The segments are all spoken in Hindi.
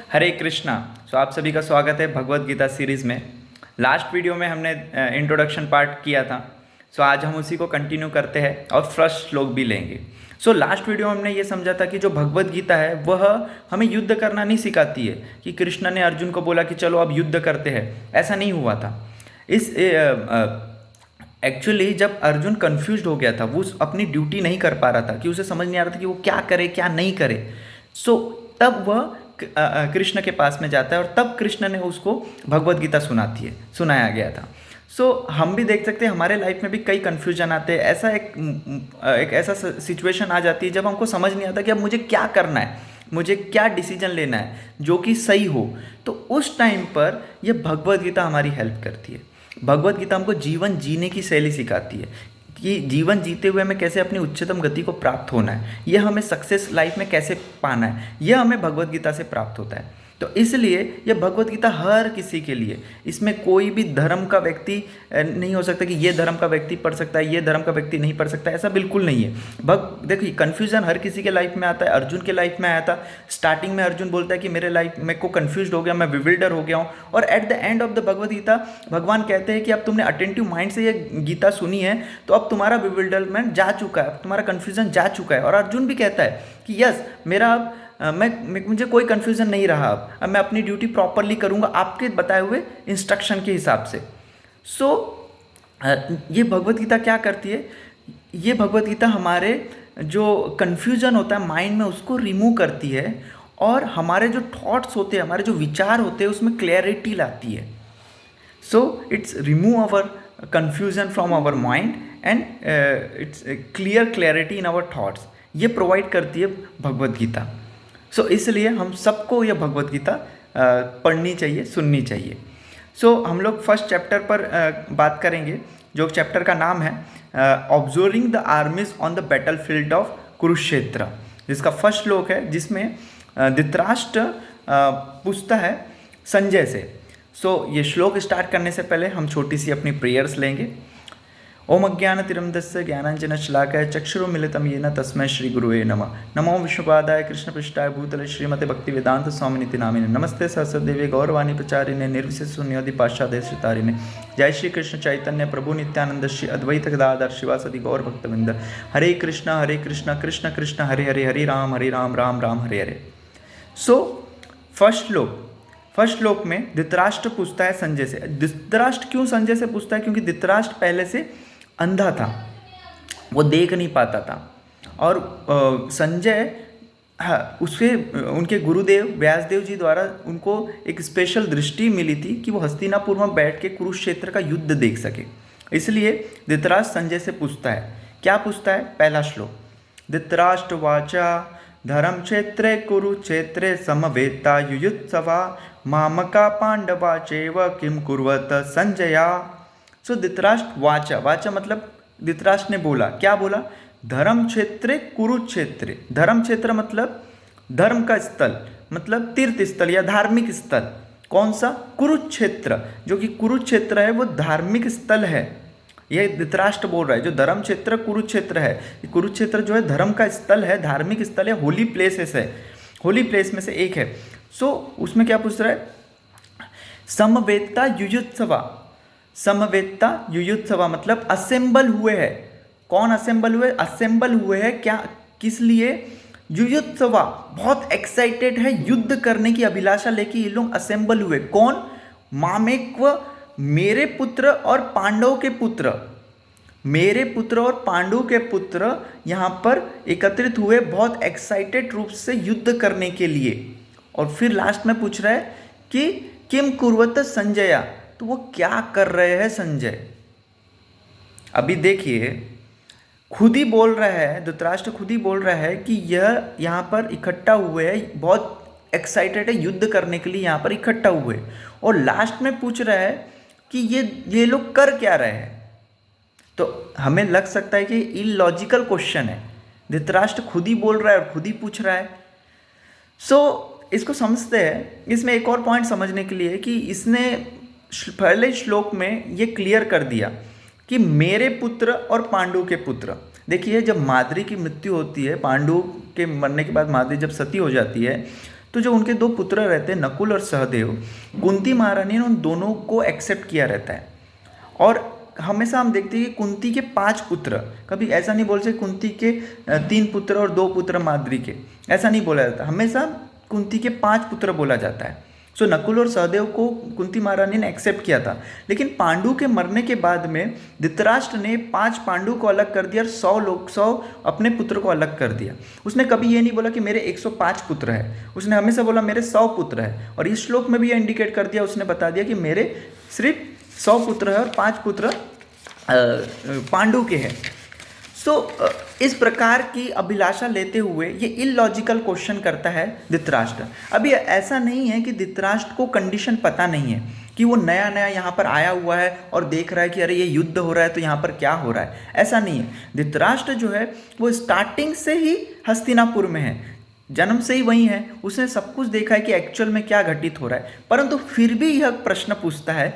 हरे कृष्णा। आप सभी का स्वागत है भगवत गीता सीरीज़ में। लास्ट वीडियो में हमने इंट्रोडक्शन पार्ट किया था। आज हम उसी को कंटिन्यू करते हैं और फर्स्ट श्लोक भी लेंगे। लास्ट वीडियो में हमने ये समझा था कि जो भगवत गीता है वह हमें युद्ध करना नहीं सिखाती है कि कृष्ण ने अर्जुन को बोला कि चलो अब युद्ध करते हैं, ऐसा नहीं हुआ था। इस एक्चुअली जब अर्जुन कंफ्यूज हो गया था, वो अपनी ड्यूटी नहीं कर पा रहा था, कि उसे समझ नहीं आ रहा था कि वो क्या करे क्या नहीं करे। तब वह कृष्ण के पास में जाता है और तब कृष्ण ने उसको भगवत गीता सुनाया गया था। हम भी देख सकते हैं हमारे लाइफ में भी कई कन्फ्यूजन आते हैं। ऐसा एक ऐसा सिचुएशन आ जाती है जब हमको समझ नहीं आता कि अब मुझे क्या करना है, मुझे क्या डिसीजन लेना है जो कि सही हो। तो उस टाइम पर यह भगवत गीता हमारी हेल्प करती है। भगवत गीता हमको जीवन जीने की शैली सिखाती है कि जीवन जीते हुए हमें कैसे अपनी उच्चतम गति को प्राप्त होना है, यह हमें सक्सेस लाइफ में कैसे पाना है, यह हमें भगवत गीता से प्राप्त होता है। तो इसलिए यह भगवत गीता हर किसी के लिए, इसमें कोई भी धर्म का व्यक्ति नहीं हो सकता कि ये धर्म का व्यक्ति पढ़ सकता है, ये धर्म का व्यक्ति नहीं पढ़ सकता, ऐसा बिल्कुल नहीं है। देखिए कन्फ्यूजन हर किसी के लाइफ में आता है। अर्जुन के लाइफ में आया था। स्टार्टिंग में अर्जुन बोलता है कि मेरे को कन्फ्यूज हो गया, मैं विविल्डर हो गया हूँ। और at the end of the Bhagavad Gita भगवान कहते हैं कि अब तुमने अटेंटिव माइंड से ये गीता सुनी है तो अब तुम्हारा विविल्डरमेंट जा चुका है, तुम्हारा कन्फ्यूजन जा चुका है। और अर्जुन भी कहता है कि यस, मेरा अब मुझे कोई कन्फ्यूज़न नहीं रहा। अब मैं अपनी ड्यूटी प्रॉपरली करूँगा आपके बताए हुए इंस्ट्रक्शन के हिसाब से। ये भगवत गीता क्या करती है? ये भगवत गीता हमारे जो कन्फ्यूज़न होता है माइंड में उसको रिमूव करती है और हमारे जो थॉट्स होते हैं, हमारे जो विचार होते हैं उसमें क्लैरिटी लाती है। It's remove our confusion from our mind and it's clear clarity in our thoughts. ये प्रोवाइड करती है भगवत गीता। इसलिए हम सबको यह भगवत गीता पढ़नी चाहिए, सुननी चाहिए। हम लोग फर्स्ट चैप्टर पर बात करेंगे, जो चैप्टर का नाम है observing the armies on the battle field of Kurukshetra, जिसका फर्स्ट श्लोक है, जिसमें धृतराष्ट्र पूछता है संजय से। ये श्लोक स्टार्ट करने से पहले हम छोटी सी अपनी प्रेयर्स लेंगे। ओम अज्ञानतिमिरन्धस्य ज्ञानाञ्जनशलाकया चक्षुरुन्मीलितं येन तस्मै श्रीगुरुवे नमः। नमो विष्णुपादाय कृष्णपृष्ठाय भूतले श्रीमते भक्तिवेदांत स्वामिनिति नामिने। नमस्ते सरस्वतीदेवे गौरवाणी प्रचारिणे निर्विशेष शून्यवादी पाश्चात्य। जय श्री कृष्ण चैतन्य प्रभु नित्यानंद श्री अद्वैत गदाधर शिवासदि गौर भक्तवृंद। हरे कृष्ण कृष्ण कृष्ण हरे हरे, हरे राम राम राम हरे हरे। फर्स्ट श्लोक में धृतराष्ट्र पूछता है संजय से। धृतराष्ट्र क्यों संजय से पूछता है? क्योंकि धृतराष्ट्र पहले से अंधा था, वो देख नहीं पाता था। और संजय उनके गुरुदेव व्यासदेव जी द्वारा उनको एक स्पेशल दृष्टि मिली थी कि वो हस्तिनापुर में बैठ के कुरुक्षेत्र का युद्ध देख सके। इसलिए धृतराष्ट्र संजय से पूछता है। क्या पूछता है? पहला श्लोक, धृतराष्ट्र वाचा धर्म क्षेत्रे कुरुक्षेत्रे समवेता युयुत्सवा मामका पांडवा चैव किम कुर्वत संजया। धृतराष्ट्र वाचा मतलब धृतराष्ट्र ने बोला। क्या बोला? धर्म क्षेत्रे कुरुक्षेत्रे। धर्म क्षेत्र मतलब धर्म का स्थल, मतलब तीर्थ स्थल या धार्मिक स्थल। कौन सा? कुरुक्षेत्र। जो कि कुरुक्षेत्र है वो धार्मिक स्थल है। यह धृतराष्ट्र बोल रहा है। जो धर्म क्षेत्र कुरुक्षेत्र है, कुरुक्षेत्र जो है धर्म का स्थल है, धार्मिक स्थल है, होली प्लेसेस है, होली प्लेस में से एक है। उसमें क्या पूछ रहा है? समवेता युयुत्सवा। समवेता युयुत्सवा मतलब असेंबल हुए हैं। कौन असेंबल हुए? असेंबल हुए हैं क्या, किस लिए? युयुत्सवा, बहुत एक्साइटेड है, युद्ध करने की अभिलाषा लेके ये लोग असेंबल हुए। कौन? मामेक्व, मेरे पुत्र और पांडव के पुत्र। मेरे पुत्र और पांडु के पुत्र यहाँ पर एकत्रित हुए बहुत एक्साइटेड रूप से युद्ध करने के लिए। और फिर लास्ट में पूछ रहा है कि किम कुर्वत संजया, तो वो क्या कर रहे हैं संजय? अभी देखिए, खुद ही बोल रहा है, धृतराष्ट्र खुद ही बोल रहा है कि यह यहाँ पर इकट्ठा हुए हैं, बहुत एक्साइटेड है, युद्ध करने के लिए यहाँ पर इकट्ठा हुए। और लास्ट में पूछ रहा है कि ये लोग कर क्या रहे हैं। तो हमें लग सकता है कि इलॉजिकल क्वेश्चन है। धृतराष्ट्र खुद ही बोल रहा है और खुद ही पूछ रहा है। इसको समझते हैं। इसमें एक और पॉइंट समझने के लिए कि इसने पहले श्लोक में ये क्लियर कर दिया कि मेरे पुत्र और पांडु के पुत्र। देखिए, जब माद्री की मृत्यु होती है, पांडु के मरने के बाद माद्री जब सती हो जाती है, तो जो उनके दो पुत्र रहते हैं नकुल और सहदेव, कुंती महारानी ने उन दोनों को एक्सेप्ट किया रहता है। और हमेशा हम देखते हैं कि कुंती के 5 पुत्र, कभी ऐसा नहीं बोल सकते कुंती के 3 पुत्र और 2 पुत्र माद्री के, ऐसा नहीं बोला जाता, हमेशा कुंती के 5 पुत्र बोला जाता है। सो नकुल और सहदेव को कुंती महारानी ने एक्सेप्ट किया था। लेकिन पांडु के मरने के बाद में धृतराष्ट्र ने 5 पांडु को अलग कर दिया और 100 अपने पुत्र को अलग कर दिया। उसने कभी ये नहीं बोला कि मेरे 105 पुत्र है, उसने हमेशा बोला मेरे 100 पुत्र है। और इस श्लोक में भी ये इंडिकेट कर दिया, उसने बता दिया कि मेरे सिर्फ 100 पुत्र है और 5 पुत्र पांडु के हैं। इस प्रकार की अभिलाषा लेते हुए ये इलॉजिकल क्वेश्चन करता है धृतराष्ट्र। अभी ऐसा नहीं है कि धृतराष्ट्र को कंडीशन पता नहीं है कि वो नया नया यहाँ पर आया हुआ है और देख रहा है कि अरे ये युद्ध हो रहा है तो यहाँ पर क्या हो रहा है, ऐसा नहीं है। धृतराष्ट्र जो है वो स्टार्टिंग से ही हस्तिनापुर में है, जन्म से ही वही है, उसने सब कुछ देखा है कि एक्चुअल में क्या घटित हो रहा है। परंतु फिर भी यह प्रश्न पूछता है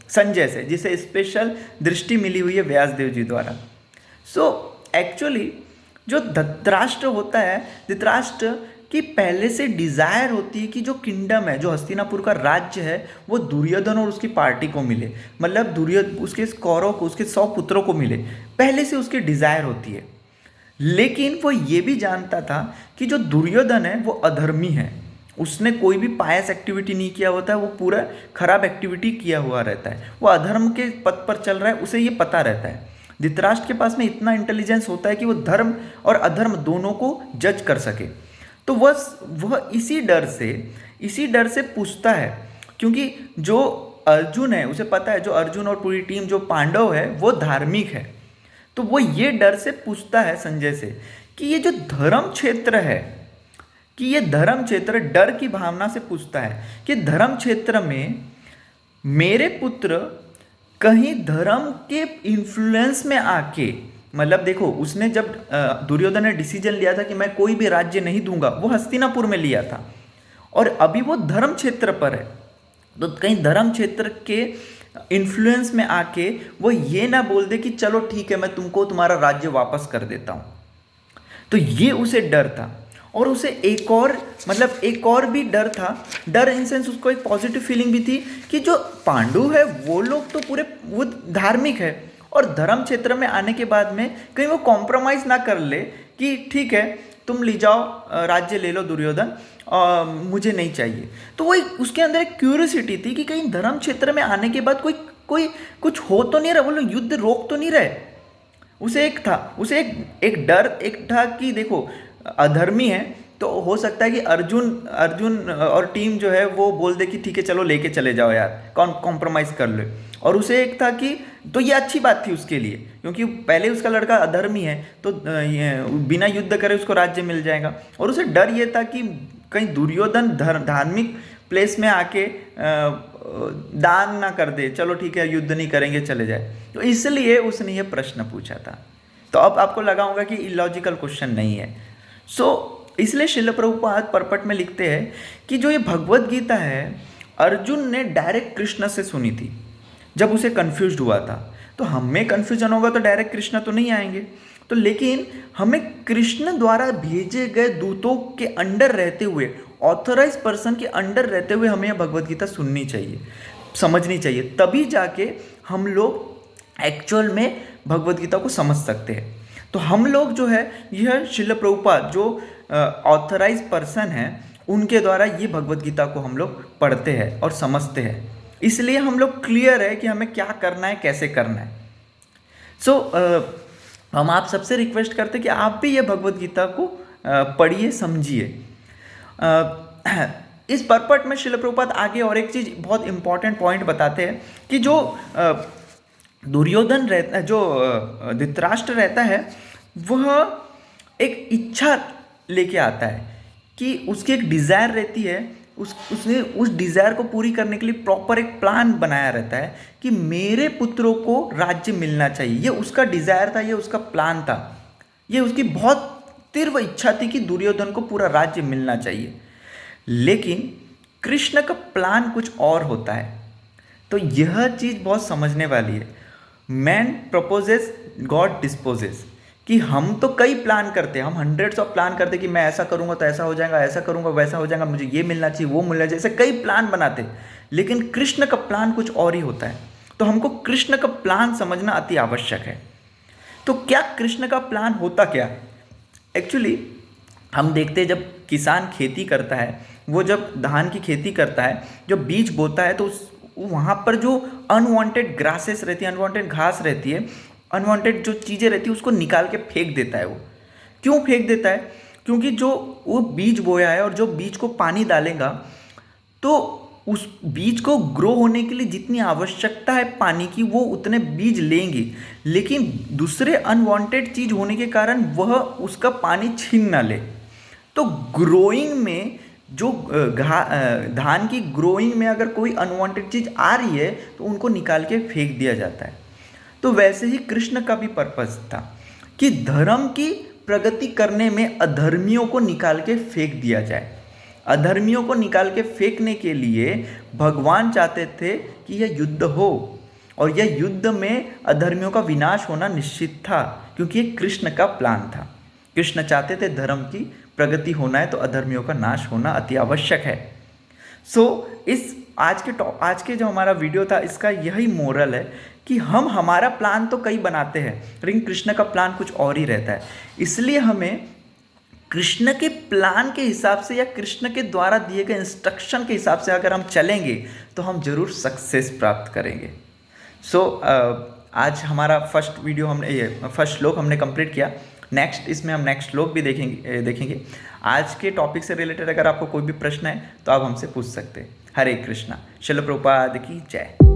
संजय से, जिसे स्पेशल दृष्टि मिली हुई है व्यासदेव जी द्वारा। एक्चुअली जो धृतराष्ट्र होता है, धृतराष्ट्र की पहले से डिज़ायर होती है कि जो किंगडम है, जो हस्तिनापुर का राज्य है, वो दुर्योधन और उसकी पार्टी को मिले, मतलब दुर्योधन उसके कौरव को, उसके 100 पुत्रों को मिले, पहले से उसकी डिज़ायर होती है। लेकिन वो ये भी जानता था कि जो दुर्योधन है वो अधर्मी है, उसने कोई भी पायस एक्टिविटी नहीं किया होता है, वो पूरा खराब एक्टिविटी किया हुआ रहता है, वो अधर्म के पथ पर चल रहा है, उसे ये पता रहता है। धृतराष्ट्र के पास में इतना इंटेलिजेंस होता है कि वो धर्म और अधर्म दोनों को जज कर सके। तो वह इसी डर से पूछता है, क्योंकि जो अर्जुन है उसे पता है, जो अर्जुन और पूरी टीम जो पांडव है वो धार्मिक है, तो वो ये डर से पूछता है संजय से कि ये जो धर्म क्षेत्र है, कि ये धर्म क्षेत्र, डर की भावना से पूछता है कि धर्म क्षेत्र में मेरे पुत्र कहीं धर्म के इन्फ्लुएंस में आके, मतलब देखो उसने जब दुर्योधन ने डिसीजन लिया था कि मैं कोई भी राज्य नहीं दूंगा, वो हस्तिनापुर में लिया था, और अभी वो धर्म क्षेत्र पर है, तो कहीं धर्म क्षेत्र के इन्फ्लुएंस में आके वो ये ना बोल दे कि चलो ठीक है मैं तुमको तुम्हारा राज्य वापस कर देता हूँ। तो ये उसे डर था। और उसे एक और भी डर था, डर इन सेंस उसको एक पॉजिटिव फीलिंग भी थी कि जो पांडु है वो लोग तो पूरे वो धार्मिक है, और धर्म क्षेत्र में आने के बाद में कहीं वो कॉम्प्रोमाइज़ ना कर ले कि ठीक है तुम ले जाओ राज्य ले लो दुर्योधन, मुझे नहीं चाहिए। तो वो उसके अंदर एक क्यूरियोसिटी थी कि कहीं धर्म क्षेत्र में आने के बाद कोई कुछ हो तो नहीं रहा, वो लोग युद्ध रोक तो नहीं रहे। उसे एक डर था कि देखो अधर्मी है तो हो सकता है कि अर्जुन और टीम जो है वो बोल दे कि ठीक है चलो लेके चले जाओ यार, कॉम्प्रोमाइज़ कर लो। और उसे एक था कि तो ये अच्छी बात थी उसके लिए, क्योंकि पहले उसका लड़का अधर्मी है तो बिना युद्ध करे उसको राज्य मिल जाएगा। और उसे डर ये था कि कहीं दुर्योधन धार्मिक प्लेस में आके दान ना कर दे, चलो ठीक है युद्ध नहीं करेंगे चले जाए, तो इसलिए उसने ये प्रश्न पूछा था। तो अब आपको लगा होगा कि इलॉजिकल क्वेश्चन नहीं है। इसलिए श्रील प्रभुपाद परपट में लिखते हैं कि जो ये भगवत गीता है अर्जुन ने डायरेक्ट कृष्ण से सुनी थी जब उसे कन्फ्यूज्ड हुआ था। तो हमें कन्फ्यूजन होगा तो डायरेक्ट कृष्ण तो नहीं आएंगे, तो लेकिन हमें कृष्ण द्वारा भेजे गए दूतों के अंडर रहते हुए, ऑथराइज पर्सन के अंडर रहते हुए हमें यह भगवत गीता सुननी चाहिए, समझनी चाहिए, तभी जाके हम लोग एक्चुअल में भगवत गीता को समझ सकते हैं। तो हम लोग जो है यह श्रील प्रभुपाद जो ऑथराइज पर्सन हैं उनके द्वारा ये भगवत गीता को हम लोग पढ़ते हैं और समझते हैं, इसलिए हम लोग क्लियर है कि हमें क्या करना है, कैसे करना है। हम आप सबसे रिक्वेस्ट करते हैं कि आप भी ये भगवत गीता को पढ़िए, समझिए। इस परपट में श्रील प्रभुपाद आगे और एक चीज़ बहुत इंपॉर्टेंट पॉइंट बताते हैं कि जो दुर्योधन रहता, जो धृतराष्ट्र रहता है, वह एक इच्छा लेके आता है कि उसकी एक डिज़ायर रहती है, उसने उस डिज़ायर को पूरी करने के लिए प्रॉपर एक प्लान बनाया रहता है कि मेरे पुत्रों को राज्य मिलना चाहिए। ये उसका डिज़ायर था, ये उसका प्लान था, ये उसकी बहुत तीव्र इच्छा थी कि दुर्योधन को पूरा राज्य मिलना चाहिए। लेकिन कृष्ण का प्लान कुछ और होता है। तो यह चीज़ बहुत समझने वाली है। मैन प्रपोजेस, गॉड डिस्पोजेस, कि हम तो कई प्लान करते हैं, हम हंड्रेड्स ऑफ प्लान करते हैं कि मैं ऐसा करूँगा तो ऐसा हो जाएगा, ऐसा करूँगा वैसा हो जाएगा, मुझे ये मिलना चाहिए, वो मिलना चाहिए, ऐसे कई प्लान बनाते हैं। लेकिन कृष्ण का प्लान कुछ और ही होता है। तो हमको कृष्ण का प्लान समझना अति आवश्यक है। तो क्या कृष्ण का प्लान होता क्या है? एक्चुअली हम देखते हैं जब किसान खेती करता है, वो जब धान की खेती करता है, जो बीज बोता है, तो वहाँ पर जो अनवांटेड ग्रासेस रहती है, अनवांटेड घास रहती है, अनवांटेड जो चीज़ें रहती है, उसको निकाल के फेंक देता है। वो क्यों फेंक देता है? क्योंकि जो वो बीज बोया है और जो बीज को पानी डालेगा, तो उस बीज को ग्रो होने के लिए जितनी आवश्यकता है पानी की, वो उतने बीज लेंगे। लेकिन दूसरे अनवांटेड चीज़ होने के कारण वह उसका पानी छीन ना ले। तो ग्रोइंग में जो धान की ग्रोइंग में अगर कोई अनवांटेड चीज़ आ रही है तो उनको निकाल के फेंक दिया जाता है। तो वैसे ही कृष्ण का भी पर्पस था कि धर्म की प्रगति करने में अधर्मियों को निकाल के फेंक दिया जाए। अधर्मियों को निकाल के फेंकने के लिए भगवान चाहते थे कि यह युद्ध हो, और यह युद्ध में अधर्मियों का विनाश होना निश्चित था, क्योंकि ये कृष्ण का प्लान था। कृष्ण चाहते थे धर्म की प्रगति होना है तो अधर्मियों का नाश होना अति आवश्यक है। इस आज के जो हमारा वीडियो था, इसका यही मोरल है कि हम हमारा प्लान तो कई बनाते हैं, लेकिन कृष्ण का प्लान कुछ और ही रहता है। इसलिए हमें कृष्ण के प्लान के हिसाब से या कृष्ण के द्वारा दिए गए इंस्ट्रक्शन के हिसाब से अगर हम चलेंगे तो हम जरूर सक्सेस प्राप्त करेंगे। आज हमारा फर्स्ट श्लोक हमने कंप्लीट किया। इसमें हम नेक्स्ट श्लोक भी देखेंगे। आज के टॉपिक से रिलेटेड अगर आपको कोई भी प्रश्न है तो आप हमसे पूछ सकते हैं। हरे कृष्णा। शिल प्रभुपाद की जय।